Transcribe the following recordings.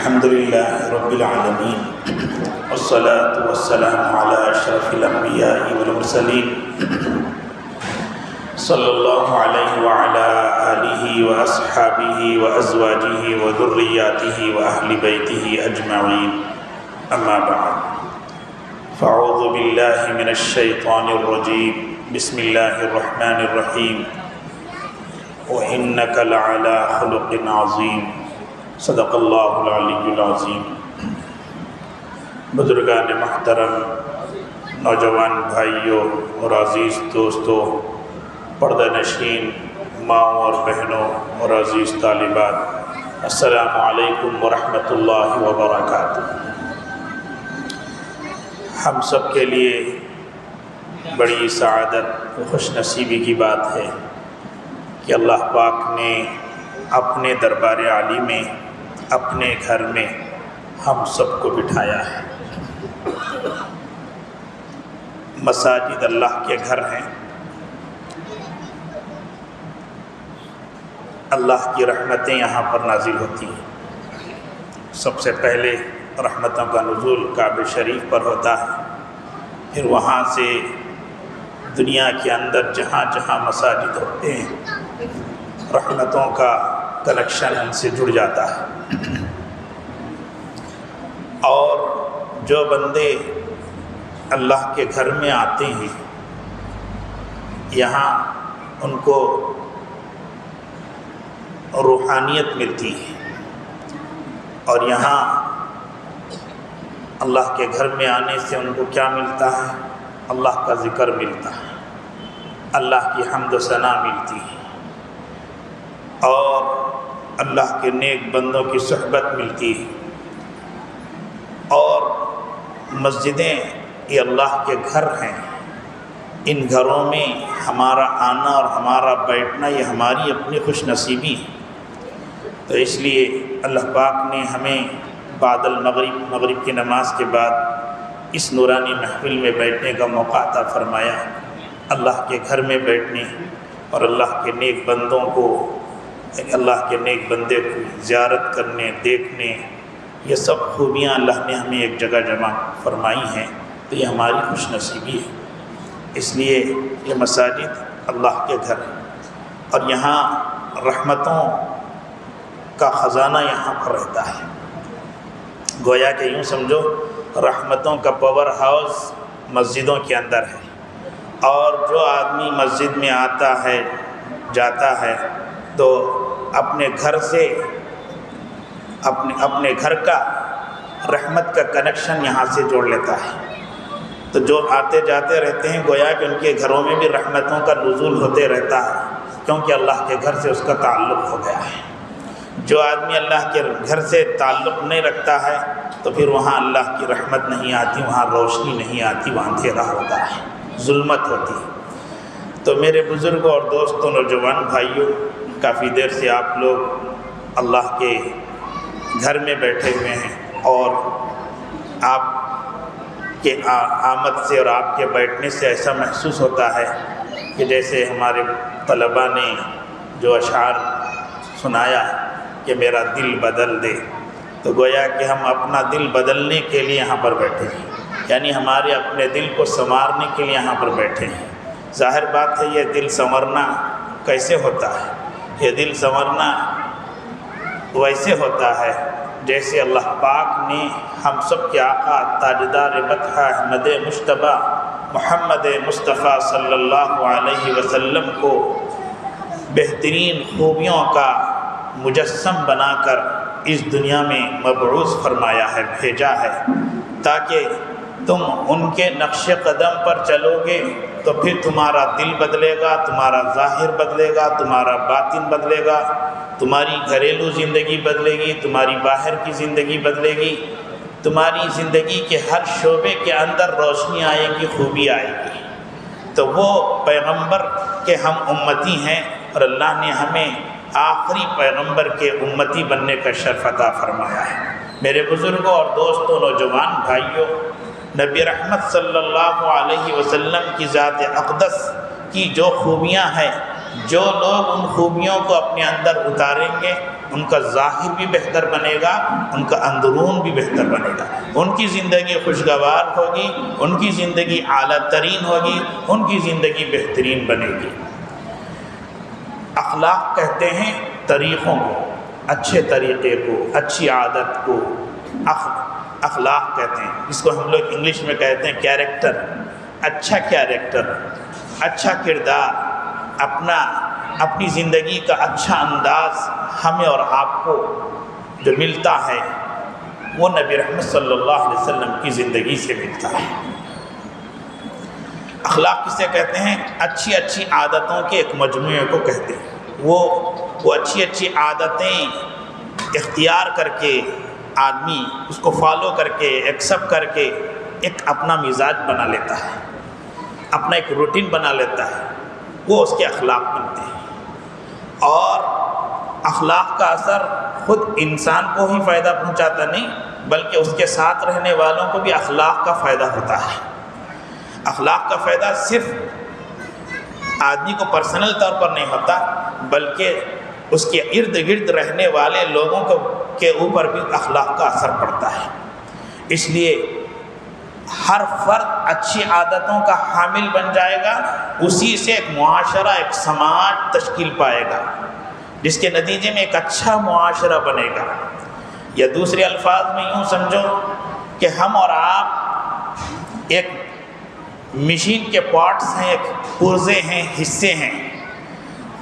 الحمد للہ رب العالمین والصلاة والسلام علی اشرف الانبیاء والمرسلین صلی اللہ علیہ وعلی آلہ واصحابہ وازواجہ وذریاتہ واہل بیتہ اجمعین، اما بعد فاعوذ باللہ من الشیطان الرجیم، بسم اللہ الرحمن الرحیم، وَإِنَّكَ لَعَلَىٰ خُلُقٍ عَظِيمٍ، صدق اللہ العلی العظیم۔ بزرگان محترم، نوجوان بھائیوں اور عزیز دوستوں، پردہ نشین ماؤں اور بہنوں اور عزیز طالبات، السلام علیکم ورحمۃ اللہ وبرکاتہ۔ ہم سب کے لیے بڑی سعادت و خوش نصیبی کی بات ہے کہ اللہ پاک نے اپنے دربار عالی میں، اپنے گھر میں ہم سب کو بٹھایا ہے۔ مساجد اللہ کے گھر ہیں، اللہ کی رحمتیں یہاں پر نازل ہوتی ہیں۔ سب سے پہلے رحمتوں کا نزول کعبہ شریف پر ہوتا ہے، پھر وہاں سے دنیا کے اندر جہاں جہاں مساجد ہوتے ہیں رحمتوں کا کنیکشن ان سے جڑ جاتا ہے، اور جو بندے اللہ کے گھر میں آتے ہیں یہاں ان کو روحانیت ملتی ہے، اور یہاں اللہ کے گھر میں آنے سے ان کو کیا ملتا ہے؟ اللہ کا ذکر ملتا ہے، اللہ کی حمد و ثنا ملتی ہے، اور اللہ کے نیک بندوں کی صحبت ملتی ہے، اور مسجدیں یہ اللہ کے گھر ہیں۔ ان گھروں میں ہمارا آنا اور ہمارا بیٹھنا یہ ہماری اپنی خوش نصیبی ہے۔ تو اس لیے اللہ پاک نے ہمیں بعد مغرب کی نماز کے بعد اس نورانی محفل میں بیٹھنے کا موقع عطا فرمایا۔ اللہ کے گھر میں بیٹھنے اور اللہ کے نیک بندوں کو، اللہ کے نیک بندے کو زیارت کرنے، دیکھنے، یہ سب خوبیاں اللہ نے ہمیں ایک جگہ جمع فرمائی ہیں، تو یہ ہماری خوش نصیبی ہے۔ اس لیے یہ مساجد اللہ کے گھر ہیں، اور یہاں رحمتوں کا خزانہ یہاں پر رہتا ہے۔ گویا کہ یوں سمجھو رحمتوں کا پاور ہاؤس مسجدوں کے اندر ہے، اور جو آدمی مسجد میں آتا ہے جاتا ہے تو اپنے گھر سے اپنے گھر کا رحمت کا کنیکشن یہاں سے جوڑ لیتا ہے۔ تو جو آتے جاتے رہتے ہیں گویا کہ ان کے گھروں میں بھی رحمتوں کا نزول ہوتے رہتا ہے، کیونکہ اللہ کے گھر سے اس کا تعلق ہو گیا ہے۔ جو آدمی اللہ کے گھر سے تعلق نہیں رکھتا ہے تو پھر وہاں اللہ کی رحمت نہیں آتی، وہاں روشنی نہیں آتی، وہاں اندھیرا ہوتا ہے، ظلمت ہوتی ہے۔ تو میرے بزرگوں اور دوستوں، نوجوان بھائیوں، کافی دیر سے آپ لوگ اللہ کے گھر میں بیٹھے ہوئے ہیں، اور آپ کے آمد سے اور آپ کے بیٹھنے سے ایسا محسوس ہوتا ہے کہ جیسے ہمارے طلباء نے جو اشعار سنایا کہ میرا دل بدل دے، تو گویا کہ ہم اپنا دل بدلنے کے لیے یہاں پر بیٹھے ہیں، یعنی ہمارے اپنے دل کو سنوارنے کے لیے یہاں پر بیٹھے ہیں۔ ظاہر بات ہے یہ دل سنورنا کیسے ہوتا ہے؟ یہ دل سنورنا ویسے ہوتا ہے جیسے اللہ پاک نے ہم سب کے آقا تاجدار مدح احمد مجتبیٰ محمد مصطفیٰ صلی اللہ علیہ وسلم کو بہترین خوبیوں کا مجسم بنا کر اس دنیا میں مبعوث فرمایا ہے، بھیجا ہے، تاکہ تم ان کے نقش قدم پر چلو گے تو پھر تمہارا دل بدلے گا، تمہارا ظاہر بدلے گا، تمہارا باطن بدلے گا، تمہاری گھریلو زندگی بدلے گی، تمہاری باہر کی زندگی بدلے گی، تمہاری زندگی کے ہر شعبے کے اندر روشنی آئے گی، خوبی آئے گی۔ تو وہ پیغمبر کے ہم امتی ہیں، اور اللہ نے ہمیں آخری پیغمبر کے امتی بننے کا شرف عطا فرمایا ہے۔ میرے بزرگوں اور دوستوں، نوجوان بھائیوں، نبی رحمت صلی اللہ علیہ وسلم کی ذات اقدس کی جو خوبیاں ہیں جو لوگ ان خوبیوں کو اپنے اندر اتاریں گے ان کا ظاہر بھی بہتر بنے گا، ان کا اندرون بھی بہتر بنے گا، ان کی زندگی خوشگوار ہوگی، ان کی زندگی اعلیٰ ترین ہوگی، ان کی زندگی بہترین بنے گی۔ اخلاق کہتے ہیں طریقوں کو، اچھے طریقے کو، اچھی عادت کو اخلاق کہتے ہیں۔ اس کو ہم لوگ انگلش میں کہتے ہیں کیریکٹر، اچھا کیریکٹر، اچھا کردار، اپنی زندگی کا اچھا انداز ہمیں اور آپ کو جو ملتا ہے وہ نبی رحمت صلی اللہ علیہ وسلم کی زندگی سے ملتا ہے۔ اخلاق کسے کہتے ہیں؟ اچھی اچھی عادتوں کے ایک مجموعے کو کہتے ہیں۔ وہ اچھی اچھی عادتیں اختیار کر کے آدمی اس کو فالو کر کے ایکسیپٹ کر کے ایک اپنا مزاج بنا لیتا ہے، اپنا ایک روٹین بنا لیتا ہے، وہ اس کے اخلاق بنتے ہیں۔ اور اخلاق کا اثر خود انسان کو ہی فائدہ پہنچاتا نہیں بلکہ اس کے ساتھ رہنے والوں کو بھی اخلاق کا فائدہ ہوتا ہے۔ اخلاق کا فائدہ صرف آدمی کو پرسنل طور پر نہیں ہوتا بلکہ اس کے ارد گرد رہنے والے لوگوں کے اوپر بھی اخلاق کا اثر پڑتا ہے۔ اس لیے ہر فرد اچھی عادتوں کا حامل بن جائے گا، اسی سے ایک معاشرہ، ایک سماج تشکیل پائے گا جس کے نتیجے میں ایک اچھا معاشرہ بنے گا۔ یا دوسرے الفاظ میں یوں سمجھو کہ ہم اور آپ ایک مشین کے پارٹس ہیں، ایک پرزے ہیں، حصے ہیں،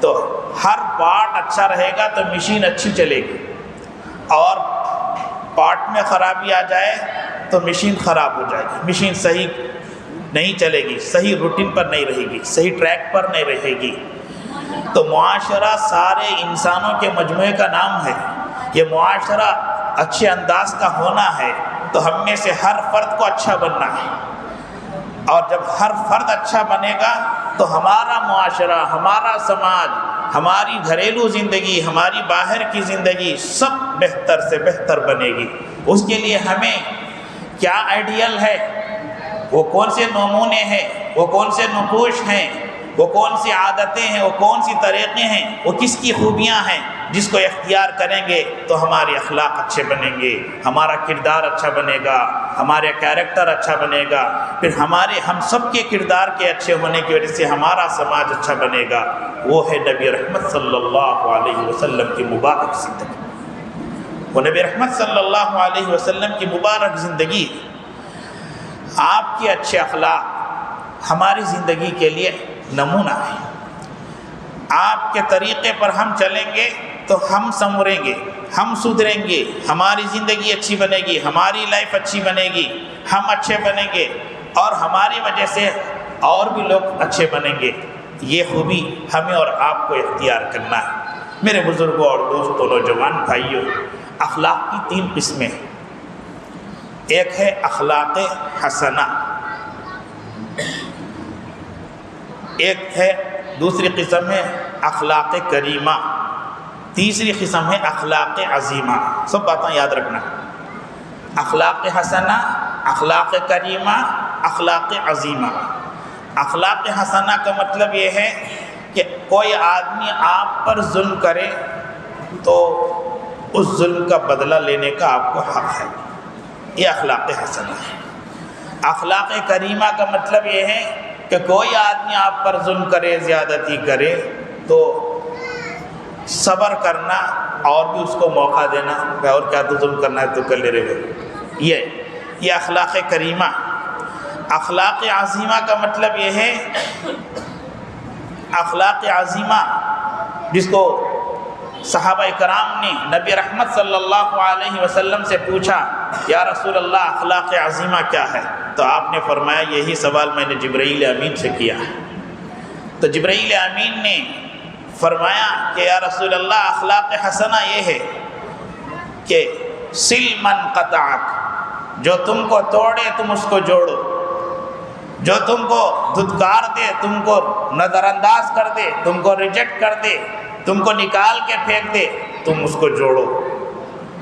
تو ہر پارٹ اچھا رہے گا تو مشین اچھی چلے گی، اور پارٹ میں خرابی آ جائے تو مشین خراب ہو جائے گی، مشین صحیح نہیں چلے گی، صحیح روٹین پر نہیں رہے گی، صحیح ٹریک پر نہیں رہے گی۔ تو معاشرہ سارے انسانوں کے مجموعے کا نام ہے۔ یہ معاشرہ اچھے انداز کا ہونا ہے تو ہم میں سے ہر فرد کو اچھا بننا ہے، اور جب ہر فرد اچھا بنے گا تو ہمارا معاشرہ، ہمارا سماج، ہماری گھریلو زندگی، ہماری باہر کی زندگی سب بہتر سے بہتر بنے گی۔ اس کے لیے ہمیں کیا آئیڈیل ہے، وہ کون سے نمونے ہیں، وہ کون سے نقوش ہیں، وہ کون سی عادتیں ہیں، وہ کون سی طریقے ہیں، وہ کس کی خوبیاں ہیں جس کو اختیار کریں گے تو ہمارے اخلاق اچھے بنیں گے، ہمارا کردار اچھا بنے گا، ہمارے کیریکٹر اچھا بنے گا، پھر ہم سب کے کردار کے اچھے ہونے کی وجہ سے ہمارا سماج اچھا بنے گا۔ وہ ہے نبی رحمت صلی اللہ علیہ وسلم کی مبارک زندگی۔ وہ نبی رحمت صلی اللہ علیہ وسلم کی مبارک زندگی، آپ کے اچھے اخلاق ہماری زندگی کے لیے نمونہ ہے۔ آپ کے طریقے پر ہم چلیں گے تو ہم سنوریں گے، ہم سدھریں گے، ہماری زندگی اچھی بنے گی، ہماری لائف اچھی بنے گی، ہم اچھے بنیں گے، اور ہماری وجہ سے اور بھی لوگ اچھے بنیں گے۔ یہ خوبی ہمیں اور آپ کو اختیار کرنا ہے۔ میرے بزرگوں اور دوستوں، نوجوان بھائیوں، اخلاق کی 3 قسمیں ہیں۔ ایک ہے اخلاق حسنہ، دوسری قسم ہے اخلاق کریمہ، تیسری قسم ہے اخلاق عظیمہ۔ سب باتیں یاد رکھنا، اخلاق حسنہ، اخلاق کریمہ، اخلاق عظیمہ۔ اخلاق حسنہ کا مطلب یہ ہے کہ کوئی آدمی آپ پر ظلم کرے تو اس ظلم کا بدلہ لینے کا آپ کو حق ہے، یہ اخلاق حسنہ ہے۔ اخلاق کریمہ کا مطلب یہ ہے کہ کوئی آدمی آپ پر ظلم کرے، زیادتی کرے تو صبر کرنا اور بھی اس کو موقع دینا، اور کیا تو ظلم کرنا ہے تو کر لے رہے ہو، یہ اخلاق کریمہ۔ اخلاق عظیمہ کا مطلب یہ ہے، اخلاق عظیمہ جس کو صحابہ کرام نے نبی رحمت صلی اللہ علیہ وسلم سے پوچھا، یا رسول اللہ اخلاق عظیمہ کیا ہے؟ تو آپ نے فرمایا یہی سوال میں نے جبرائیل امین سے کیا ہے۔ تو جبرائیل امین نے فرمایا کہ یا رسول اللہ اخلاق حسنہ یہ ہے کہ سل من قطعک، جو تم کو توڑے تم اس کو جوڑو، جو تم کو دھتکار دے، تم کو نظر انداز کر دے، تم کو ریجیکٹ کر دے، تم کو نکال کے پھینک دے، تم اس کو جوڑو۔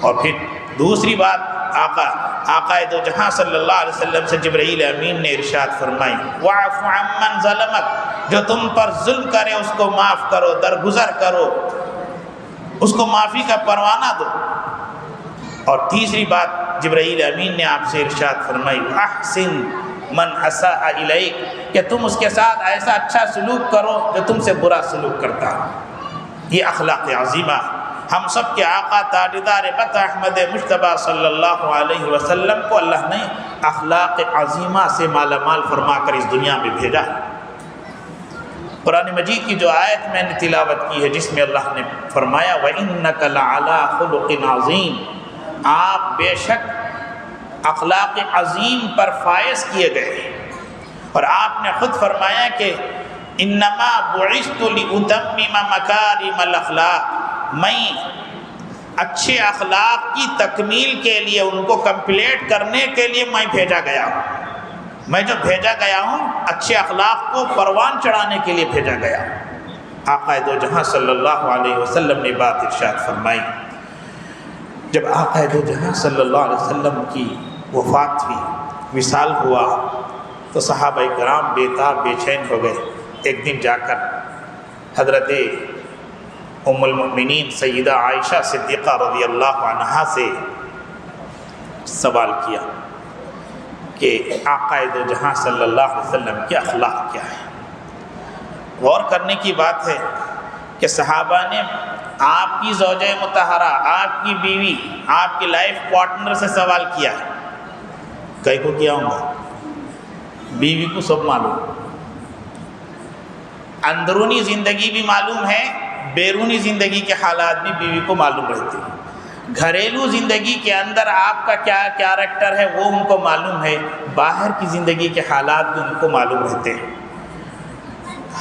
اور پھر دوسری بات آقا دو جہاں صلی اللہ علیہ وسلم سے جبرائیل امین نے ارشاد فرمائی، وَاعْفُ عَمَّنْ ظَلَمَكَ، جو تم پر ظلم کرے اس کو معاف کرو، درگزر کرو، اس کو معافی کا پروانہ دو۔ اور تیسری بات جبرائیل امین نے آپ سے ارشاد فرمائی، احسن من اساء الیک، کہ تم اس کے ساتھ ایسا اچھا سلوک کرو جو تم سے برا سلوک کرتا ہے۔ یہ اخلاق عظیمہ ہم سب کے آقا تاجدار مت احمد مجتبیٰ صلی اللہ علیہ وسلم کو اللہ نے اخلاق عظیمہ سے مالا مال فرما کر اس دنیا میں بھیجا ہے۔ قرآن مجید کی جو آیت میں نے تلاوت کی ہے جس میں اللہ نے فرمایا وَإِنَّكَ لَعَلَىٰ خُلُقٍ عَظِيمٍ، آپ بے شک اخلاق عظیم پر فائز کیے گئے، اور آپ نے خود فرمایا کہ انما بعثت لأتمم مکارم الاخلاق، میں اچھے اخلاق کی تکمیل کے لیے، ان کو کمپلیٹ کرنے کے لیے میں بھیجا گیا ہوں۔ میں جو بھیجا گیا ہوں اچھے اخلاق کو پروان چڑھانے کے لیے بھیجا گیا۔ آقا دو جہاں صلی اللہ علیہ وسلم نے بات ارشاد فرمائی، جب آقا دو جہاں صلی اللہ علیہ وسلم کی وفات ہوئی، وصال ہوا، تو صحابہ کرام بےتاب بے چین ہو گئے۔ ایک دن جا کر حضرت ام المؤمنین سیدہ عائشہ صدیقہ رضی اللہ عنہا سے سوال کیا کہ آقا دو جہاں صلی اللہ علیہ وسلم کے اخلاق کیا ہے۔ غور کرنے کی بات ہے کہ صحابہ نے آپ کی زوجہ مطہرہ، آپ کی بیوی، آپ کی لائف پارٹنر سے سوال کیا ہے۔ کئی کو کیا ہوں گا؟ بیوی کو سب معلوم، اندرونی زندگی بھی معلوم ہے، بیرونی زندگی کے حالات بھی بیوی کو معلوم رہتے ہیں۔ گھریلو زندگی کے اندر آپ کا کیا کیریکٹر ہے وہ ان کو معلوم ہے، باہر کی زندگی کے حالات بھی ان کو معلوم رہتے ہیں۔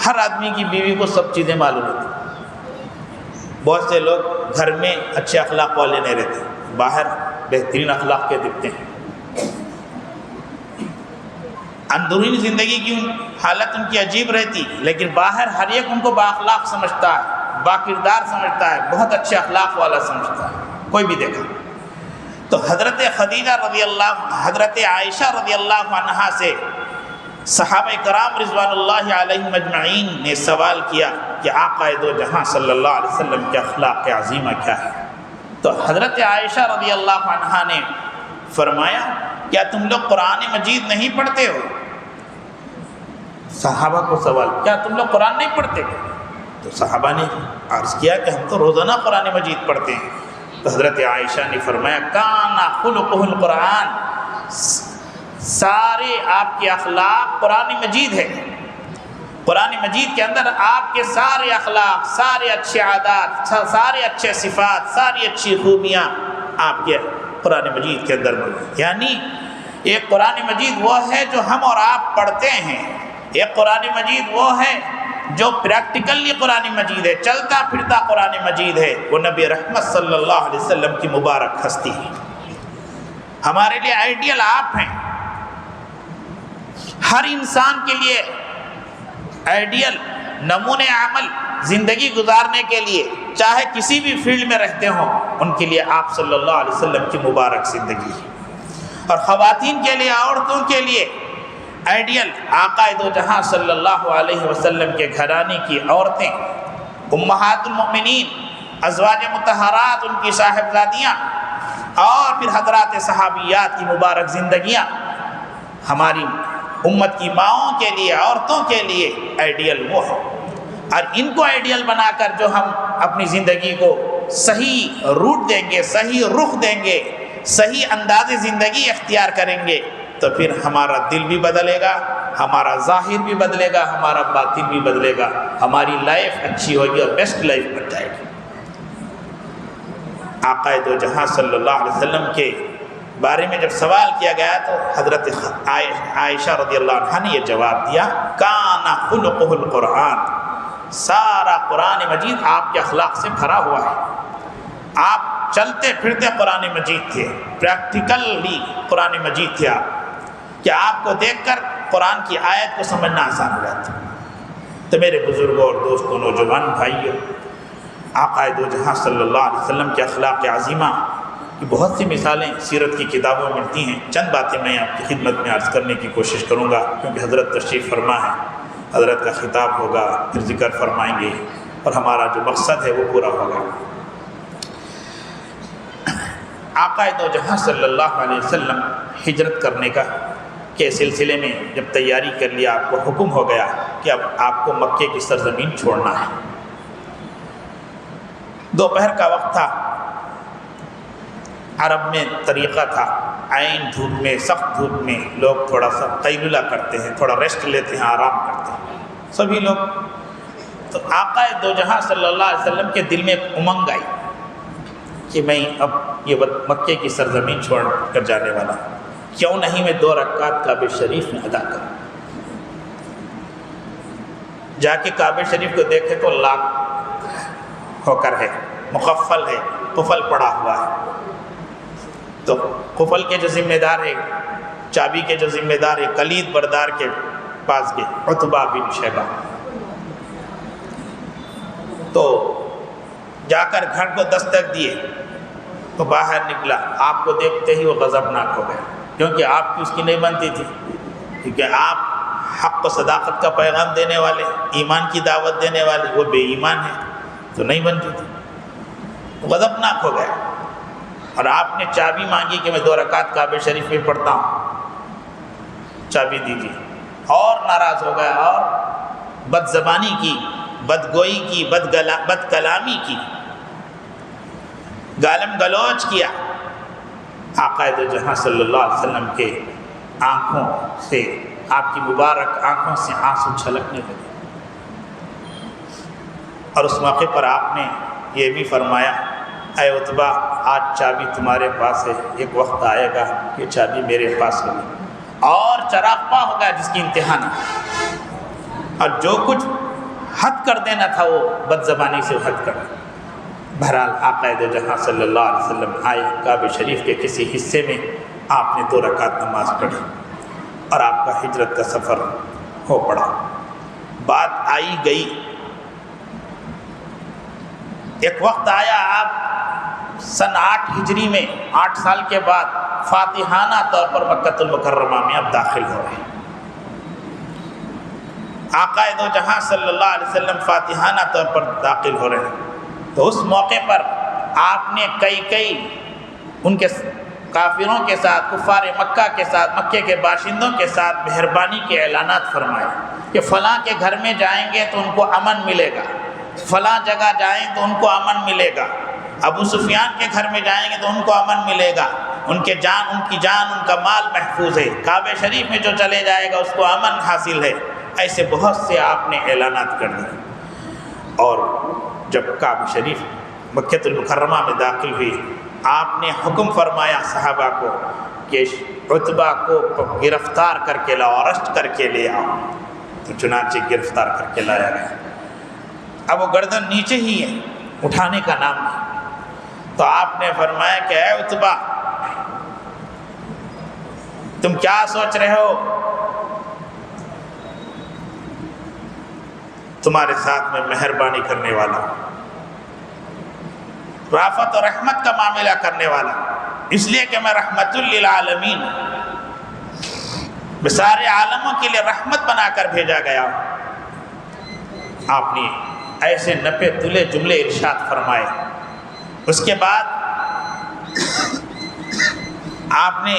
ہر آدمی کی بیوی کو سب چیزیں معلوم ہوتی ہیں۔ بہت سے لوگ گھر میں اچھے اخلاق والے نہیں رہتے، باہر بہترین اخلاق کے دکھتے ہیں۔ اندرونی زندگی کی حالت ان کی عجیب رہتی، لیکن باہر ہر ایک ان کو با اخلاق سمجھتا ہے، با کردار سمجھتا ہے، بہت اچھے اخلاق والا سمجھتا ہے، کوئی بھی دیکھا۔ تو حضرت خدیجہ رضی اللہ، حضرت عائشہ رضی اللہ عنہا سے صحابہ کرام رضوان اللہ علیہم اجمعین نے سوال کیا کہ آقا دو جہاں صلی اللہ علیہ وسلم کے اخلاق عظیمہ کیا ہے؟ تو حضرت عائشہ رضی اللہ عنہا نے فرمایا کیا تم لوگ قرآن مجید نہیں پڑھتے ہو؟ صحابہ کو سوال، کیا تم لوگ قرآن نہیں پڑھتے؟ تو صحابہ نے عرض کیا کہ ہم تو روزانہ قرآن مجید پڑھتے ہیں۔ تو حضرت عائشہ نے فرمایا کان خلقہ القرآن، سارے آپ کے اخلاق قرآن مجید ہے۔ قرآن مجید کے اندر آپ کے سارے اخلاق، سارے اچھے عادات، سارے اچھے صفات، ساری اچھی خوبیاں آپ کے قرآن مجید کے اندر موجود۔ یعنی ایک قرآن مجید وہ ہے جو ہم اور آپ پڑھتے ہیں، ایک قرآن مجید وہ ہے جو پریکٹیکلی قرآن مجید ہے، چلتا پھرتا قرآن مجید ہے، وہ نبی رحمت صلی اللہ علیہ وسلم کی مبارک ہستی ہے۔ ہمارے لیے آئیڈیل آپ ہیں، ہر انسان کے لیے آئیڈیل نمونے عمل زندگی گزارنے کے لیے، چاہے کسی بھی فیلڈ میں رہتے ہوں، ان کے لیے آپ صلی اللہ علیہ وسلم کی مبارک زندگی ہے۔ اور خواتین کے لیے، عورتوں کے لیے آئیڈیل آقا دو جہاں صلی اللہ علیہ وسلم کے گھرانے کی عورتیں، امہات المؤمنین، ازواج مطہرات، ان کی صاحبزادیاں، اور پھر حضرات صحابیات کی مبارک زندگیاں ہماری امت کی ماؤں کے لیے، عورتوں کے لیے آئیڈیل وہ ہے۔ اور ان کو آئیڈیل بنا کر جو ہم اپنی زندگی کو صحیح روٹ دیں گے، صحیح رخ دیں گے، صحیح انداز زندگی اختیار کریں گے، تو پھر ہمارا دل بھی بدلے گا، ہمارا ظاہر بھی بدلے گا، ہمارا باطن بھی بدلے گا، ہماری لائف اچھی ہوگی اور بیسٹ لائف بن جائے گی۔ آقا دو جہاں صلی اللہ علیہ وسلم کے بارے میں جب سوال کیا گیا تو حضرت عائشہ رضی اللہ عنہا نے یہ جواب دیا کان خلقہ القرآن، سارا قرآن مجید آپ کے اخلاق سے بھرا ہوا ہے۔ آپ چلتے پھرتے قرآن مجید تھے، پریکٹیکلی قرآن مجید تھے آپ، کہ آپ کو دیکھ کر قرآن کی آیت کو سمجھنا آسان ہو جاتا۔ تو میرے بزرگوں اور دوستوں، نوجوان بھائیوں، آقا دو جہاں صلی اللہ علیہ وسلم کے اخلاق عظیمہ کی بہت سی مثالیں سیرت کی کتابوں میں ملتی ہیں۔ چند باتیں میں آپ کی خدمت میں عرض کرنے کی کوشش کروں گا کیونکہ حضرت تشریف فرما ہے۔ حضرت کا خطاب ہوگا، پھر ذکر فرمائیں گے اور ہمارا جو مقصد ہے وہ پورا ہوگا۔ آقا دو جہاں صلی اللہ علیہ وسلم ہجرت کرنے کا کے سلسلے میں جب تیاری کر لیا، آپ کو حکم ہو گیا کہ اب آپ کو مکے کی سرزمین چھوڑنا ہے۔ دوپہر کا وقت تھا، عرب میں طریقہ تھا عین دھوپ میں، سخت دھوپ میں لوگ تھوڑا سا قیلولہ کرتے ہیں، تھوڑا ریسٹ لیتے ہیں، آرام کرتے ہیں سبھی لوگ۔ تو آقا دو جہاں صلی اللہ علیہ وسلم کے دل میں ایک امنگ آئی کہ میں اب یہ مکے کی سرزمین چھوڑ کر جانے والا ہوں، کیوں نہیں میں 2 رکعت کعبہ شریف میں ادا کروں۔ جا کے کعبہ شریف کو دیکھے تو لاک ہو کر ہے، مقفل ہے، قفل پڑا ہوا ہے۔ تو قفل کے جو ذمہ دار ہے، چابی کے جو ذمہ دار ہے، کلید بردار کے پاس گئے، عتبہ بن شیبہ۔ تو جا کر گھر کو دستک دیے تو باہر نکلا، آپ کو دیکھتے ہی وہ غضبناک ہو گئے، کیونکہ آپ کی اس کی نہیں بنتی تھی، کیونکہ آپ حق و صداقت کا پیغام دینے والے، ایمان کی دعوت دینے والے، وہ بے ایمان ہے تو نہیں بنتی تھی، غضبناک ہو گئے۔ اور آپ نے چابی مانگی کہ میں 2 رکعت کعبہ شریف میں پڑھتا ہوں، چابی دیجیے، اور ناراض ہو گیا اور بد زبانی کی، بدگوئی کی، بد کلامی کی، گالم گلوچ کیا۔ آقا دو جہاں صلی اللہ علیہ وسلم کے آنکھوں سے، آپ کی مبارک آنکھوں سے آنسو چھلکنے لگے، اور اس موقع پر آپ نے یہ بھی فرمایا، اے عتبہ آج چابی تمہارے پاس ہے، ایک وقت آئے گا کہ چابی میرے پاس ہوگی، اور چراغپا ہوگا جس کی انتہا نہ، اور جو کچھ حد کر دینا تھا وہ بد زبانی سے حد کر دیا۔ بہرحال آقا دو جہاں صلی اللہ علیہ وسلم آئے، کعبہ شریف کے کسی حصے میں آپ نے 2 رکعت نماز پڑھی اور آپ کا ہجرت کا سفر ہو پڑا۔ بات آئی گئی، ایک وقت آیا آپ سن 8 ہجری میں 8 سال کے بعد فاتحانہ طور پر مکہ المکرمہ میں اب داخل ہو رہے ہیں۔ آقا دو جہاں صلی اللہ علیہ وسلم فاتحانہ طور پر داخل ہو رہے ہیں، تو اس موقع پر آپ نے کئی ان کے کافروں کے ساتھ، کفار مکہ کے ساتھ، مکے کے باشندوں کے ساتھ مہربانی کے اعلانات فرمائے کہ فلاں کے گھر میں جائیں گے تو ان کو امن ملے گا، فلاں جگہ جائیں تو ان کو امن ملے گا، ابو سفیان کے گھر میں جائیں گے تو ان کو امن ملے گا، ان کی جان ان کا مال محفوظ ہے، کعبہ شریف میں جو چلے جائے گا اس کو امن حاصل ہے۔ ایسے بہت سے آپ نے اعلانات کر دیے، اور جب کعبہ شریف مکہ المکرمہ میں داخل ہوئی، آپ نے حکم فرمایا صحابہ کو کہ عتبہ کو گرفتار کر کے لاؤ، اریسٹ کر کے لے آؤ۔ تو چنانچہ گرفتار کر کے لایا گیا۔ اب وہ گردن نیچے ہی ہے، اٹھانے کا نام نہیں۔ تو آپ نے فرمایا کہ اے عتبہ، تم کیا سوچ رہے ہو؟ تمہارے ساتھ میں مہربانی کرنے والا، رافت اور رحمت کا معاملہ کرنے والا، اس لیے کہ میں رحمت للعالمین، سارے عالموں کے لیے رحمت بنا کر بھیجا گیا ہوں۔ آپ نے ایسے نپے تلے جملے ارشاد فرمائے۔ اس کے بعد آپ نے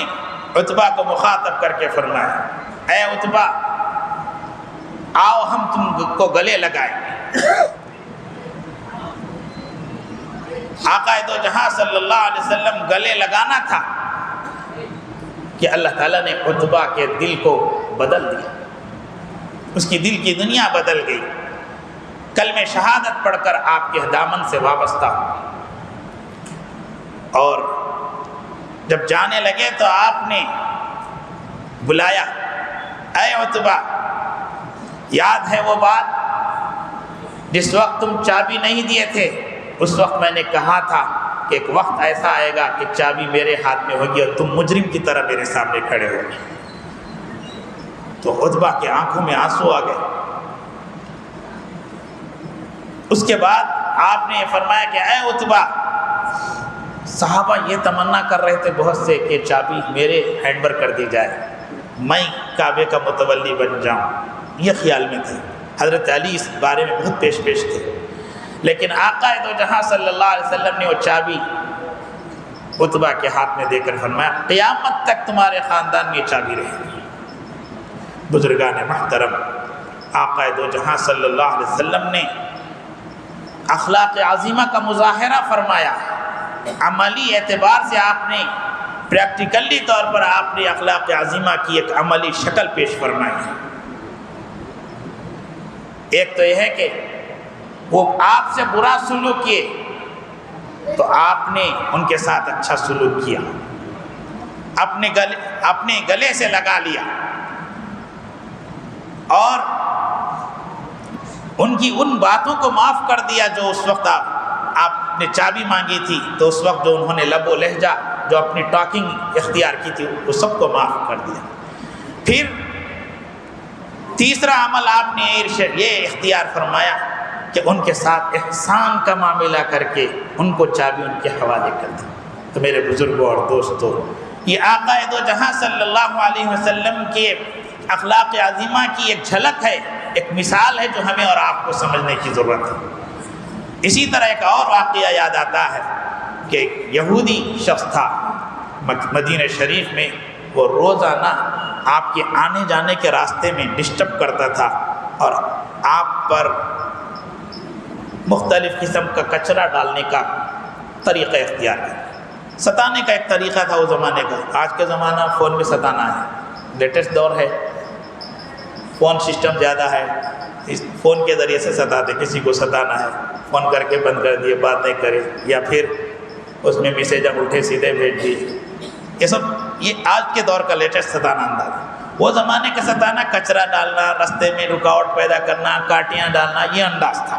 عتبہ کو مخاطب کر کے فرمایا، اے عتبہ، آؤ ہم تم کو گلے لگائیں گے۔ آقا دو جہاں صلی اللہ علیہ وسلم گلے لگانا تھا کہ اللہ تعالیٰ نے عتبہ کے دل کو بدل دیا، اس کی دل کی دنیا بدل گئی، کلمہ شہادت پڑھ کر آپ کے دامن سے وابستہ ہو گئی۔ اور جب جانے لگے تو آپ نے بلایا، اے عتبہ، یاد ہے وہ بات جس وقت تم چابی نہیں دیے تھے؟ اس وقت میں نے کہا تھا کہ ایک وقت ایسا آئے گا کہ چابی میرے ہاتھ میں ہوگی اور تم مجرم کی طرح میرے سامنے کھڑے ہو گے۔ تو عتبہ کی آنکھوں میں آنسو آ گئے۔ اس کے بعد آپ نے فرمایا کہ اے عتبہ، صحابہ یہ تمنا کر رہے تھے بہت سے کہ چابی میرے ہینڈ پر کر دی جائے، میں کعبے کا متولی بن جاؤں، یہ خیال میں تھے. حضرت علی اس بارے میں بہت پیش تھے، لیکن آقا دو جہاں صلی اللہ علیہ وسلم نے وہ چابی عتبہ کے ہاتھ میں دے کر فرمایا قیامت تک تمہارے خاندان میں یہ چابی رہے گی. بزرگان محترم، آقا دو جہاں صلی اللہ علیہ وسلم نے اخلاق عظیمہ کا مظاہرہ فرمایا. عملی اعتبار سے آپ نے پریکٹیکلی طور پر آپ نے اخلاق عظیمہ کی ایک عملی شکل پیش فرمائی. ایک تو یہ ہے کہ وہ آپ سے برا سلوک کیے تو آپ نے ان کے ساتھ اچھا سلوک کیا، اپنے گلے سے لگا لیا اور ان کی ان باتوں کو معاف کر دیا جو اس وقت آپ نے چابی مانگی تھی تو اس وقت جو انہوں نے لب و لہجہ جو اپنی ٹاکنگ اختیار کی تھی وہ سب کو معاف کر دیا. پھر تیسرا عمل آپ نے یہ اختیار فرمایا کہ ان کے ساتھ احسان کا معاملہ کر کے ان کو چابی ان کے حوالے کر دی. تو میرے بزرگوں اور دوستوں، یہ آقا دو جہاں صلی اللہ علیہ وسلم کے اخلاق عظیمہ کی ایک جھلک ہے، ایک مثال ہے جو ہمیں اور آپ کو سمجھنے کی ضرورت ہے. اسی طرح ایک اور واقعہ یاد آتا ہے کہ یہودی شخص تھا مدینہ شریف میں، وہ روزانہ آپ کے آنے جانے کے راستے میں ڈسٹرب کرتا تھا اور آپ پر مختلف قسم کا کچرا ڈالنے کا طریقہ اختیار کیا. ستانے کا ایک طریقہ تھا اس زمانے کا. آج کے زمانہ فون میں ستانا ہے، لیٹسٹ دور ہے، فون سسٹم زیادہ ہے، اس فون کے ذریعے سے ستاتے. کسی کو ستانا ہے فون کر کے بند کر دیے، بات نہیں کرے، یا پھر اس میں میسیج الٹے سیدھے بھیج دیے. یہ آج کے دور کا لیٹسٹ ستانا انداز ہے. وہ زمانے کا ستانا کچرا ڈالنا، راستے میں رکاوٹ پیدا کرنا، کاٹیاں ڈالنا، یہ انداز تھا.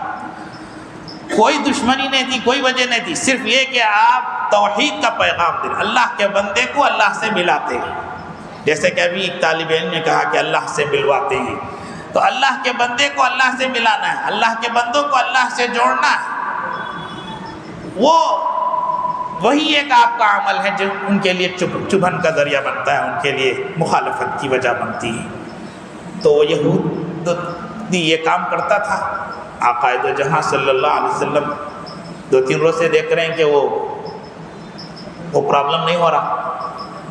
کوئی دشمنی نہیں تھی، کوئی وجہ نہیں تھی، صرف یہ کہ آپ توحید کا پیغام دیں، اللہ کے بندے کو اللہ سے ملاتے ہیں. جیسے کہ ابھی ایک طالب علم نے کہا کہ اللہ سے ملواتے ہیں، تو اللہ کے بندے کو اللہ سے ملانا ہے، اللہ کے بندوں کو اللہ سے جوڑنا ہے. وہی ایک آپ کا عمل ہے جو ان کے لیے چبھن کا ذریعہ بنتا ہے، ان کے لیے مخالفت کی وجہ بنتی ہے. تو یہودی یہ کام کرتا تھا. آقا دو جہاں صلی اللہ علیہ وسلم 2-3 روز سے دیکھ رہے ہیں کہ وہ پرابلم نہیں ہو رہا.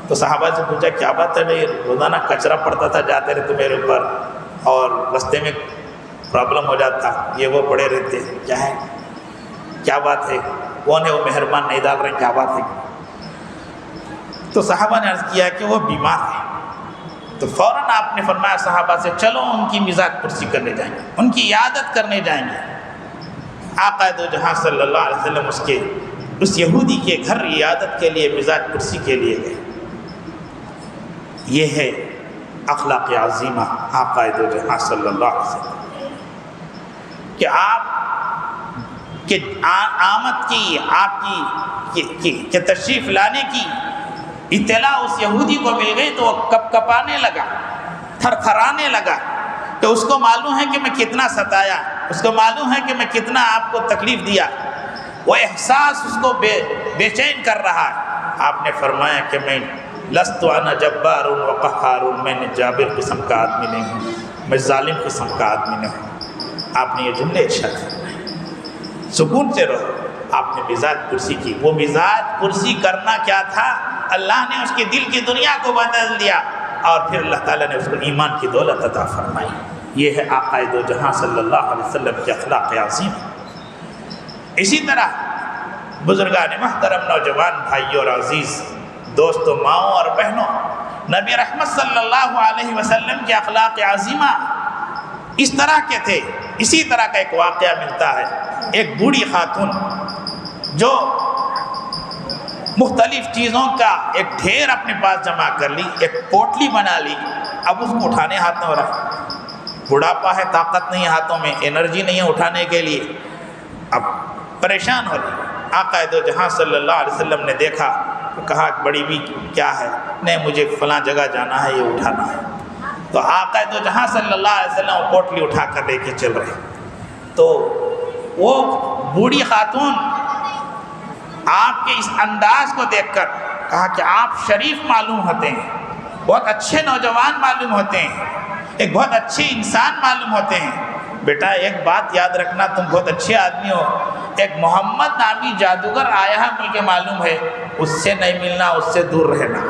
تو صحابہ سے پوچھا کیا بات ہے بھائی، روزانہ کچرا پڑتا تھا جاتے رہتے میرے اوپر اور راستے میں پرابلم ہو جاتا، یہ وہ پڑے رہتے، کیا ہے، کیا بات ہے، کون ہے وہ مہربان نہیں ڈال رہے، کیا بات ہے. تو صحابہ نے عرض کیا کہ وہ بیمار ہے. تو فوراً آپ نے فرمایا صحابہ سے چلو ان کی مزاج پرسی کرنے جائیں گے، ان کی عیادت کرنے جائیں گے. آقا دو جہاں صلی اللہ علیہ وسلم اس یہودی کے گھر عیادت کے لیے، مزاج پرسی کے لیے گئے. یہ ہے اخلاق عظیمہ آقا دو جہاں صلی اللہ علیہ وسلم کہ آپ کہ آمد کی، آپ کی تشریف لانے کی اطلاع اس یہودی کو مل گئی تو وہ کپ کپانے لگا، تھر تھرانے لگا کہ اس کو معلوم ہے کہ میں کتنا ستایا، اس کو معلوم ہے کہ میں کتنا آپ کو تکلیف دیا. وہ احساس اس کو بے چین کر رہا ہے. آپ نے فرمایا کہ میں لست انا جبار و قہار، میں نے جابر قسم کا آدمی نہیں ہوں، میں ظالم قسم کا آدمی نہیں ہوں. آپ نے یہ جملے ارشاد فرمائے. سکون سے رہو. آپ نے مزاج پرسی کی. وہ مزاج پرسی کرنا کیا تھا، اللہ نے اس کے دل کی دنیا کو بدل دیا اور پھر اللہ تعالیٰ نے اس کو ایمان کی دولت عطا فرمائی. یہ ہے آقا دو جہاں صلی اللہ علیہ وسلم کے اخلاق عظیم. اسی طرح بزرگان محترم، نوجوان بھائیوں اور عزیز دوستوں، ماؤں اور بہنوں، نبی رحمت صلی اللہ علیہ وسلم کے اخلاق عظیمہ اس طرح کے تھے. اسی طرح کا ایک واقعہ ملتا ہے. ایک بوڑھی خاتون جو مختلف چیزوں کا ایک ڈھیر اپنے پاس جمع کر لی، ایک پوٹلی بنا لی. اب اس کو اٹھانے ہاتھ نہیں ہو رہا، بڑھاپا ہے، طاقت نہیں ہے ہاتھوں میں، انرجی نہیں ہے اٹھانے کے لیے، اب پریشان ہو رہی. آقا دو جہاں صلی اللہ علیہ وسلم نے دیکھا، کہا بڑی بھی کیا ہے، نہیں مجھے فلاں جگہ جانا ہے، یہ اٹھانا ہے. تو آقا دو جہاں صلی اللہ علیہ وسلم وہ پوٹلی اٹھا کر لے کے چل رہے. تو وہ بوڑھی خاتون آپ کے اس انداز کو دیکھ کر کہا کہ آپ شریف معلوم ہوتے ہیں، بہت اچھے نوجوان معلوم ہوتے ہیں، ایک بہت اچھے انسان معلوم ہوتے ہیں۔ بیٹا ایک بات یاد رکھنا، تم بہت اچھے آدمی ہو، ایک محمد نامی جادوگر آیا ہے مل کے معلوم ہے، اس سے نہیں ملنا، اس سے دور رہنا۔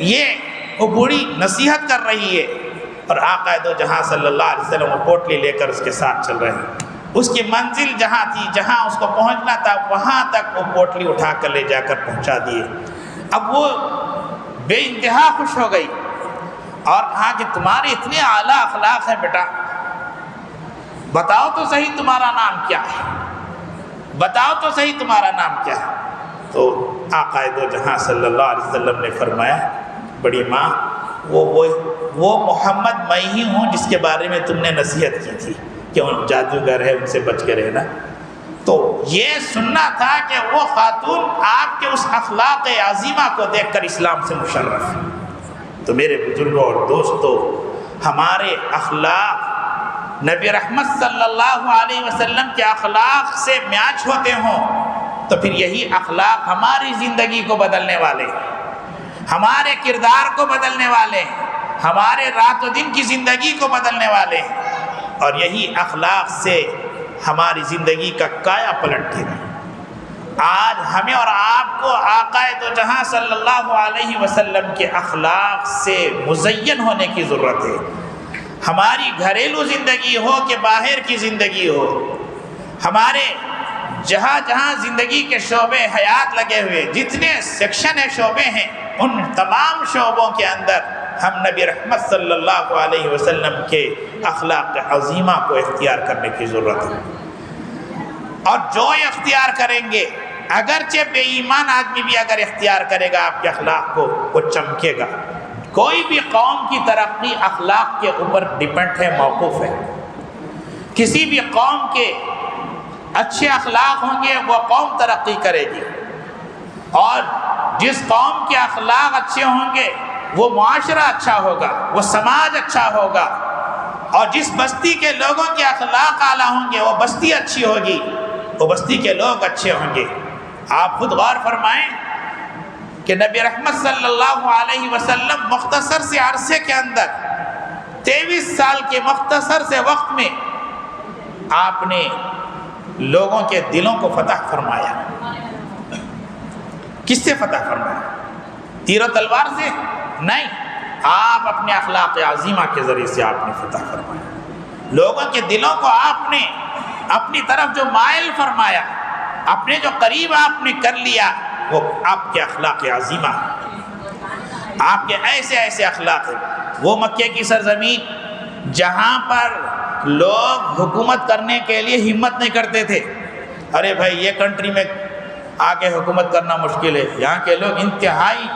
یہ وہ بوڑھی نصیحت کر رہی ہے، اور آقا دو جہاں صلی اللہ علیہ وسلم وہ پوٹلی لے کر اس کے ساتھ چل رہے ہیں۔ اس کی منزل جہاں تھی، جہاں اس کو پہنچنا تھا، وہاں تک وہ پوٹلی اٹھا کر لے جا کر پہنچا دیے۔ اب وہ بے انتہا خوش ہو گئی اور کہا کہ تمہارے اتنے اعلیٰ اخلاق ہیں بیٹا، بتاؤ تو صحیح تمہارا نام کیا ہے، بتاؤ تو صحیح تمہارا نام کیا ہے۔ تو آقا دو جہاں صلی اللہ علیہ وسلم نے فرمایا، بڑی ماں وہ محمد میں ہی ہوں جس کے بارے میں تم نے نصیحت کی تھی کہ ان جادوگر ہے، ان سے بچ کے رہنا۔ تو یہ سننا تھا کہ وہ خاتون آپ کے اس اخلاق عظیمہ کو دیکھ کر اسلام سے مشرف ہے۔ تو میرے بزرگوں اور دوستوں، ہمارے اخلاق نبی رحمت صلی اللہ علیہ وسلم کے اخلاق سے میچ ہوتے ہوں تو پھر یہی اخلاق ہماری زندگی کو بدلنے والے، ہمارے کردار کو بدلنے والے، ہمارے رات و دن کی زندگی کو بدلنے والے، اور یہی اخلاق سے ہماری زندگی کا کایا پلٹ گا۔ آج ہمیں اور آپ کو آقا دو جہاں صلی اللہ علیہ وسلم کے اخلاق سے مزین ہونے کی ضرورت ہے۔ ہماری گھریلو زندگی ہو کہ باہر کی زندگی ہو، ہمارے جہاں جہاں زندگی کے شعبے حیات لگے ہوئے، جتنے سیکشن شعبے ہیں، ان تمام شعبوں کے اندر ہم نبی رحمت صلی اللہ علیہ وسلم کے اخلاق عظیمہ کو اختیار کرنے کی ضرورت ہے۔ اور جو اختیار کریں گے، اگرچہ بے ایمان آدمی بھی اگر اختیار کرے گا آپ کے اخلاق کو، وہ چمکے گا۔ کوئی بھی قوم کی ترقی اخلاق کے اوپر ڈیپینڈ ہے، موقوف ہے۔ کسی بھی قوم کے اچھے اخلاق ہوں گے وہ قوم ترقی کرے گی، اور جس قوم کے اخلاق اچھے ہوں گے وہ معاشرہ اچھا ہوگا، وہ سماج اچھا ہوگا، اور جس بستی کے لوگوں کے اخلاق اعلیٰ ہوں گے وہ بستی اچھی ہوگی، وہ بستی کے لوگ اچھے ہوں گے۔ آپ خود غور فرمائیں کہ نبی رحمت صلی اللہ علیہ وسلم مختصر سے عرصے کے اندر 23 سال کے مختصر سے وقت میں آپ نے لوگوں کے دلوں کو فتح فرمایا۔ کس سے فتح فرمایا؟ تیر و تلوار سے نہیں، آپ اپنے اخلاق عظیمہ کے ذریعے سے آپ نے فتح فرمایا۔ لوگوں کے دلوں کو آپ نے اپنی طرف جو مائل فرمایا، اپنے جو قریب آپ نے کر لیا، وہ آپ کے اخلاق عظیمہ، آپ کے ایسے ایسے اخلاق ہیں۔ وہ مکے کی سرزمین جہاں پر لوگ حکومت کرنے کے لیے ہمت نہیں کرتے تھے، ارے بھائی یہ کنٹری میں آ کے حکومت کرنا مشکل ہے، یہاں کے لوگ انتہائی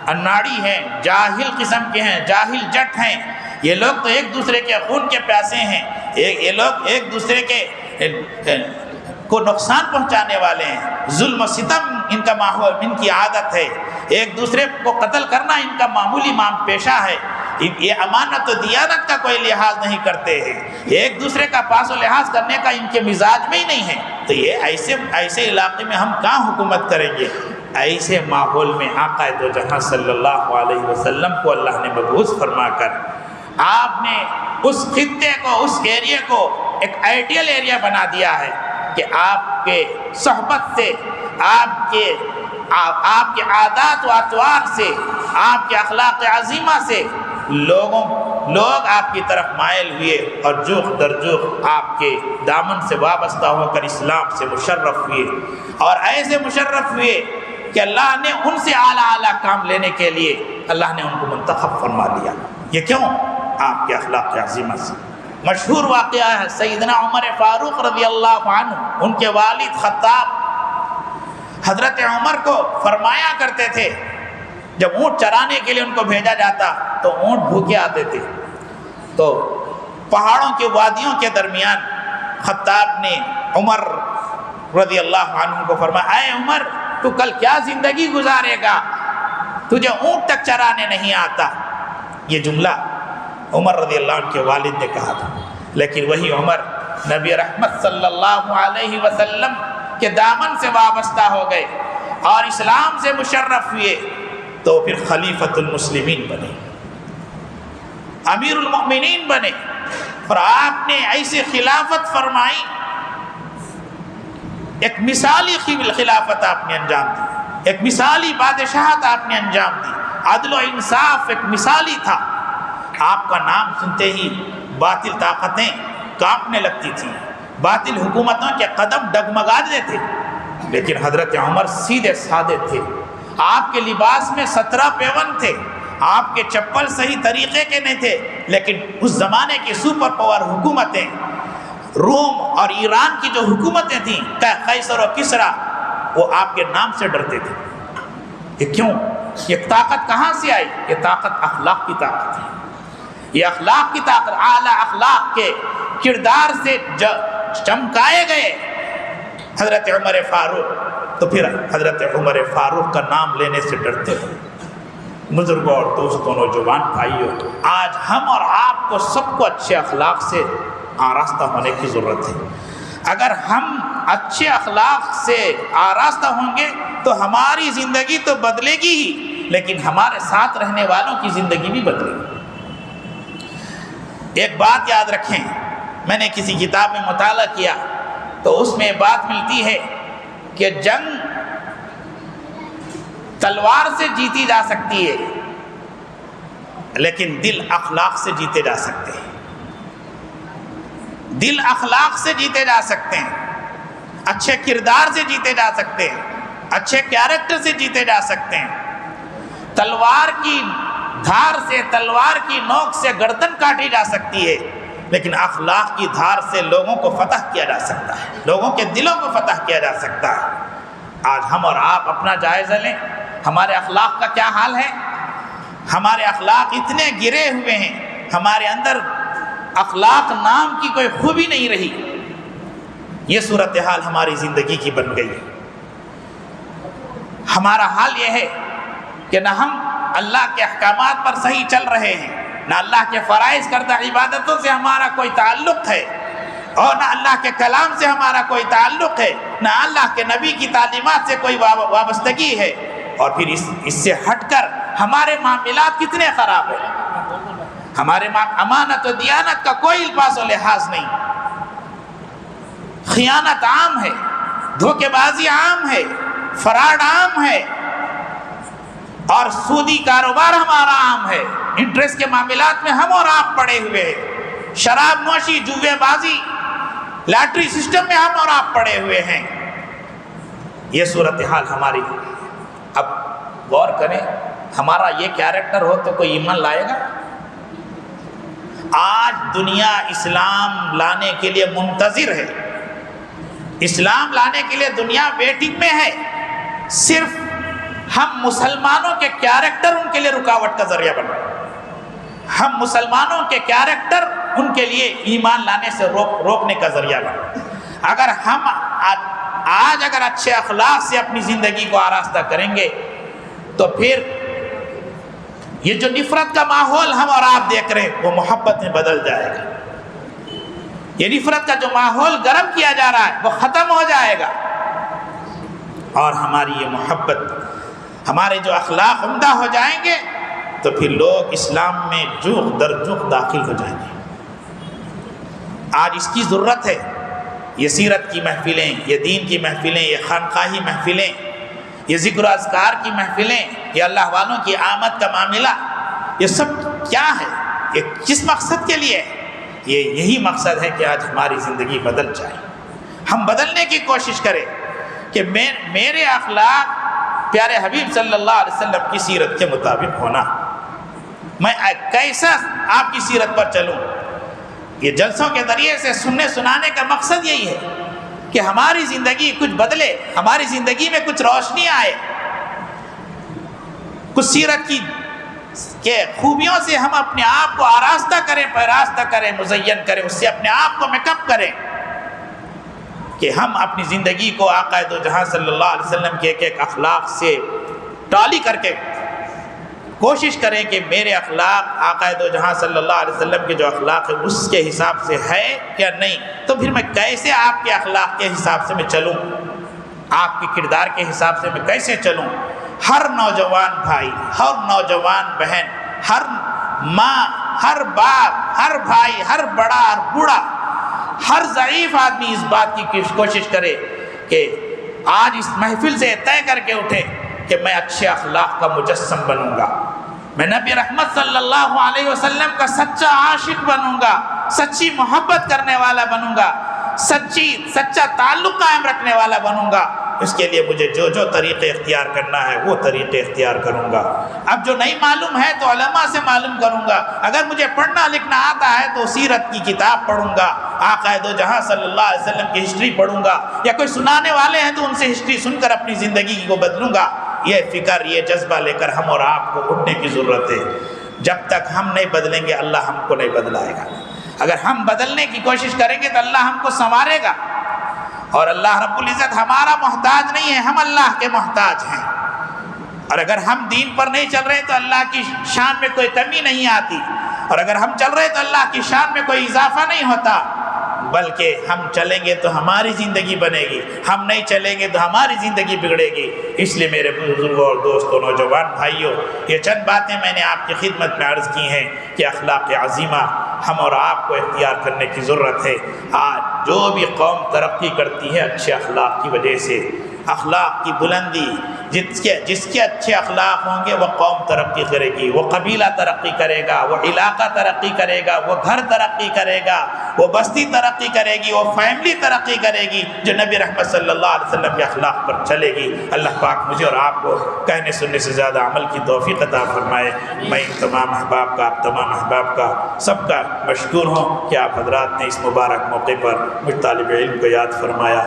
اناڑی ہیں، جاہل قسم کے ہیں، جاہل جٹ ہیں، یہ لوگ تو ایک دوسرے کے خون کے پیاسے ہیں، یہ لوگ ایک دوسرے کے کو نقصان پہنچانے والے ہیں، ظلم و ستم ان کا ماحول، ان کی عادت ہے، ایک دوسرے کو قتل کرنا ان کا معمولی پیشہ ہے، یہ امانت و دیانت کا کوئی لحاظ نہیں کرتے ہیں، ایک دوسرے کا پاس و لحاظ کرنے کا ان کے مزاج میں ہی نہیں ہے۔ تو یہ ایسے علاقے میں ہم کہاں حکومت کریں گے؟ ایسے ماحول میں آقا دو جہاں صلی اللہ علیہ وسلم کو اللہ نے مبعوث فرما کر آپ نے اس خطے کو، اس ایریے کو ایک آئیڈیل ایریا بنا دیا ہے کہ آپ کے صحبت سے، آپ کے عادات و اطوار سے، آپ کے اخلاق عظیمہ سے لوگ آپ کی طرف مائل ہوئے، اور جوخ در جوخ آپ کے دامن سے وابستہ ہو کر اسلام سے مشرف ہوئے، اور ایسے مشرف ہوئے کہ اللہ نے ان سے اعلیٰ کام لینے کے لیے اللہ نے ان کو منتخب فرما لیا۔ یہ کیوں؟ آپ کے اخلاق عظیمہ سے۔ مشہور واقعہ ہے سیدنا عمر فاروق رضی اللہ عنہ، ان کے والد خطاب حضرت عمر کو فرمایا کرتے تھے، جب اونٹ چرانے کے لیے ان کو بھیجا جاتا تو اونٹ بھوکے آتے تھے، تو پہاڑوں کے وادیوں کے درمیان خطاب نے عمر رضی اللہ عنہ کو فرمایا، اے عمر تو کل کیا زندگی گزارے گا، تجھے اونٹ تک چرانے نہیں آتا۔ یہ جملہ عمر رضی اللہ عنہ کے والد نے کہا تھا، لیکن وہی عمر نبی رحمت صلی اللہ علیہ وسلم کے دامن سے وابستہ ہو گئے اور اسلام سے مشرف ہوئے، تو پھر خلیفۃ المسلمین بنے۔ امیر المؤمنین بنے اور آپ نے ایسی خلافت فرمائی، ایک مثالی خلافت آپ نے انجام دی، ایک مثالی بادشاہت آپ نے انجام دی، عدل و انصاف ایک مثالی تھا۔ آپ کا نام سنتے ہی باطل طاقتیں کانپنے لگتی تھیں، باطل حکومتوں کے قدم ڈگمگاتے تھے، لیکن حضرت عمر سیدھے سادے تھے۔ آپ کے لباس میں 17 پیون تھے، آپ کے چپل صحیح طریقے کے نہیں تھے، لیکن اس زمانے کی سپر پاور حکومتیں، روم اور ایران کی جو حکومتیں تھیں، قیصر و کسریٰ، وہ آپ کے نام سے ڈرتے تھے۔ یہ کیوں؟ یہ طاقت کہاں سے آئی؟ یہ طاقت اخلاق کی طاقت ہے، یہ اخلاق کی طاقت، اعلیٰ اخلاق کے کردار سے چمکائے گئے حضرت عمر فاروق، تو پھر حضرت عمر فاروق کا نام لینے سے ڈرتے تھے۔ بزرگوں اور دوستوں، نوجوان بھائیوں، آج ہم اور آپ کو سب کو اچھے اخلاق سے آراستہ ہونے کی ضرورت ہے۔ اگر ہم اچھے اخلاق سے آراستہ ہوں گے تو ہماری زندگی تو بدلے گی ہی، لیکن ہمارے ساتھ رہنے والوں کی زندگی بھی بدلے گی۔ ایک بات یاد رکھیں، میں نے کسی کتاب میں مطالعہ کیا تو اس میں بات ملتی ہے کہ جنگ تلوار سے جیتی جا سکتی ہے، لیکن دل اخلاق سے جیتے جا سکتے ہیں، دل اخلاق سے جیتے جا سکتے ہیں، اچھے کردار سے جیتے جا سکتے ہیں، اچھے کیریکٹر سے جیتے جا سکتے ہیں۔ تلوار کی دھار سے، تلوار کی نوک سے گردن کاٹی جا سکتی ہے، لیکن اخلاق کی دھار سے لوگوں کو فتح کیا جا سکتا ہے، لوگوں کے دلوں کو فتح کیا جا سکتا ہے۔ آج ہم اور آپ اپنا جائزہ لیں، ہمارے اخلاق کا کیا حال ہے؟ ہمارے اخلاق اتنے گرے ہوئے ہیں، ہمارے اندر اخلاق نام کی کوئی خوبی نہیں رہی۔ یہ صورتحال ہماری زندگی کی بن گئی ہے۔ ہمارا حال یہ ہے کہ نہ ہم اللہ کے احکامات پر صحیح چل رہے ہیں، نہ اللہ کے فرائض کردہ عبادتوں سے ہمارا کوئی تعلق ہے، اور نہ اللہ کے کلام سے ہمارا کوئی تعلق ہے، نہ اللہ کے نبی کی تعلیمات سے کوئی وابستگی ہے، اور پھر اس سے ہٹ کر ہمارے معاملات کتنے خراب ہیں۔ ہمارے امانت و دیانت کا کوئی الفاظ و لحاظ نہیں، خیانت عام ہے، دھوکے بازی عام ہے، فراڈ عام ہے، اور سودی کاروبار ہمارا عام ہے۔ انٹرسٹ کے معاملات میں ہم اور آپ پڑے ہوئے ہیں، شراب نوشی، جوے بازی، لاٹری سسٹم میں ہم اور آپ پڑے ہوئے ہیں۔ یہ صورتحال ہماری۔ اب غور کریں، ہمارا یہ کیریکٹر ہو تو کوئی ایمان لائے گا؟ آج دنیا اسلام لانے کے لیے منتظر ہے، اسلام لانے کے لیے دنیا ویٹنگ میں ہے، صرف ہم مسلمانوں کے کیریکٹر ان کے لیے رکاوٹ کا ذریعہ بن رہے ہیں۔ ہم مسلمانوں کے کیریکٹر ان کے لیے ایمان لانے سے روکنے کا ذریعہ بن رہے ہیں۔ اگر ہم آج اگر اچھے اخلاق سے اپنی زندگی کو آراستہ کریں گے تو پھر یہ جو نفرت کا ماحول ہم اور آپ دیکھ رہے ہیں وہ محبت میں بدل جائے گا۔ یہ نفرت کا جو ماحول گرم کیا جا رہا ہے وہ ختم ہو جائے گا، اور ہماری یہ محبت، ہمارے جو اخلاق عمدہ ہو جائیں گے تو پھر لوگ اسلام میں جوخ در جوخ داخل ہو جائیں گے۔ آج اس کی ضرورت ہے۔ یہ سیرت کی محفلیں، یہ دین کی محفلیں، یہ خانقاہی محفلیں، یہ ذکر و اذکار کی محفلیں، یہ اللہ والوں کی آمد کا معاملہ، یہ سب کیا ہے؟ یہ کس مقصد کے لیے ہے؟ یہی مقصد ہے کہ آج ہماری زندگی بدل جائے، ہم بدلنے کی کوشش کریں کہ میرے اخلاق پیارے حبیب صلی اللہ علیہ وسلم کی سیرت کے مطابق ہونا، میں کیسا آپ کی سیرت پر چلوں۔ یہ جلسوں کے ذریعے سے سننے سنانے کا مقصد یہی ہے کہ ہماری زندگی کچھ بدلے، ہماری زندگی میں کچھ روشنی آئے، کچھ سیرت کے خوبیوں سے ہم اپنے آپ کو آراستہ کریں، پیراستہ کریں، مزین کریں، اس سے اپنے آپ کو میک اپ کریں کہ ہم اپنی زندگی کو آقا دو جہاں صلی اللہ علیہ وسلم کے ایک ایک اخلاق سے ٹالی کر کے کوشش کریں کہ میرے اخلاق آقا دو جہاں صلی اللہ علیہ وسلم کے جو اخلاق ہے اس کے حساب سے ہے یا نہیں، تو پھر میں کیسے آپ کے اخلاق کے حساب سے میں چلوں، آپ کے کردار کے حساب سے میں کیسے چلوں۔ ہر نوجوان بھائی، ہر نوجوان بہن، ہر ماں، ہر باپ، ہر بھائی، ہر بڑا اور بوڑھا، ہر ضعیف آدمی اس بات کی کوشش کرے کہ آج اس محفل سے طے کر کے اٹھے کہ میں اچھے اخلاق کا مجسم بنوں گا، میں نبی رحمت صلی اللہ علیہ وسلم کا سچا عاشق بنوں گا، سچی محبت کرنے والا بنوں گا، سچا تعلق قائم رکھنے والا بنوں گا۔ اس کے لیے مجھے جو طریقے اختیار کرنا ہے وہ طریقے اختیار کروں گا۔ اب جو نہیں معلوم ہے تو علماء سے معلوم کروں گا، اگر مجھے پڑھنا لکھنا آتا ہے تو سیرت کی کتاب پڑھوں گا، آقا دو جہاں صلی اللہ علیہ وسلم کی ہسٹری پڑھوں گا، یا کوئی سنانے والے ہیں تو ان سے ہسٹری سن کر اپنی زندگی کو بدلوں گا۔ یہ فکر، یہ جذبہ لے کر ہم اور آپ کو اٹھنے کی ضرورت ہے۔ جب تک ہم نہیں بدلیں گے اللہ ہم کو نہیں بدلائے گا۔ اگر ہم بدلنے کی کوشش کریں گے تو اللہ ہم کو سنوارے گا، اور اللہ رب العزت ہمارا محتاج نہیں ہے، ہم اللہ کے محتاج ہیں۔ اور اگر ہم دین پر نہیں چل رہے تو اللہ کی شان میں کوئی کمی نہیں آتی، اور اگر ہم چل رہے تو اللہ کی شان میں کوئی اضافہ نہیں ہوتا، بلکہ ہم چلیں گے تو ہماری زندگی بنے گی، ہم نہیں چلیں گے تو ہماری زندگی بگڑے گی۔ اس لیے میرے بزرگوں اور دوستوں، نوجوان بھائیوں، یہ چند باتیں میں نے آپ کی خدمت میں عرض کی ہیں کہ اخلاق عظیمہ ہم اور آپ کو اختیار کرنے کی ضرورت ہے۔ آج جو بھی قوم ترقی کرتی ہے اچھے اخلاق کی وجہ سے، اخلاق کی بلندی، جس کے اچھے اخلاق ہوں گے وہ قوم ترقی کرے گی، وہ قبیلہ ترقی کرے گا، وہ علاقہ ترقی کرے گا، وہ گھر ترقی کرے گا، وہ بستی ترقی کرے گی، وہ فیملی ترقی کرے گی جو نبی رحمت صلی اللہ علیہ وسلم کے اخلاق پر چلے گی۔ اللہ پاک مجھے اور آپ کو کہنے سننے سے زیادہ عمل کی توفیق عطا فرمائے۔ میں ان تمام احباب کا، آپ تمام احباب کا، سب کا مشکور ہوں کہ آپ حضرات نے اس مبارک موقع پر مجھ طالب علم کو یاد فرمایا۔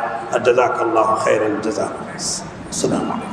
جزاک اللہ خیر الجزا۔ السلام علیکم۔